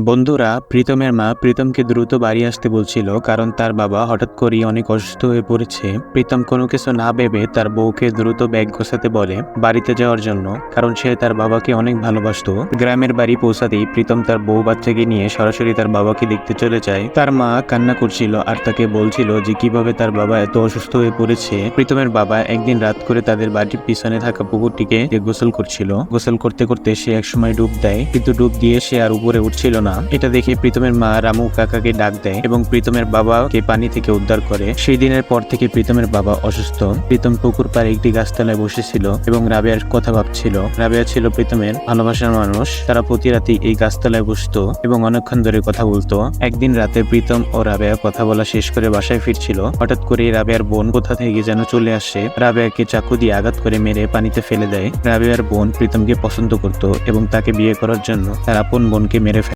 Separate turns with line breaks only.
বন্ধুরা, প্রীতমের মা প্রীতমকে দ্রুত বাড়ি আসতে বলছিল কারণ তার বাবা হঠাৎ করেই অনেক অসুস্থ হয়ে পড়েছে। প্রীতম কোনো কিছু না ভেবে তার বউকে দ্রুত ব্যাগ গোছাতে বলে বাড়িতে যাওয়ার জন্য, কারণ সে তার বাবাকে অনেক ভালোবাসতো। গ্রামের বাড়ি পৌঁছাতেই প্রীতম তার বউ বাচ্চাকে নিয়ে সরাসরি তার বাবাকে দেখতে চলে যায়। তার মা কান্না করছিল আর তাকে বলছিল যে কিভাবে তার বাবা এত অসুস্থ হয়ে পড়েছে। প্রীতমের বাবা একদিন রাত করে তাদের বাড়ির পিছনে থাকা পুকুরটিকে গোসল করছিল। গোসল করতে করতে সে একসময় ডুব দেয়, কিন্তু ডুব দিয়ে সে আর উপরে উঠছিল না। এটা দেখে প্রীতমের মা রামু কাকাকে ডাক দেয় এবং প্রীতমের বাবাকে পানি থেকে উদ্ধার করে। সেই দিনের পর থেকে প্রীতমের বাবা অসুস্থ। প্রীতম পুকুর পাড়ে একটি গাছতলায় বসেছিল এবং রাবেয়ার কথা ভাবছিল। রাবেয়া ছিল প্রীতমের ভালোবাসার মানুষ। তারা প্রতি রাতে এই গাছতলায় বসতো এবং অনেকক্ষণ ধরে কথা বলতো। একদিন রাতে প্রীতম ও রাবেয়া কথা বলা শেষ করে বাসায় ফিরছিল। হঠাৎ করে রাবেয়ার বোন কোথা থেকে যেন চলে আসে, রাবেয়াকে চাকু দিয়ে আঘাত করে মেরে পানিতে ফেলে দেয়। রাবেয়ার বোন প্রীতমকে পছন্দ করত এবং তাকে বিয়ে করার জন্য তার আপন বোনকে মেরে ফেলে।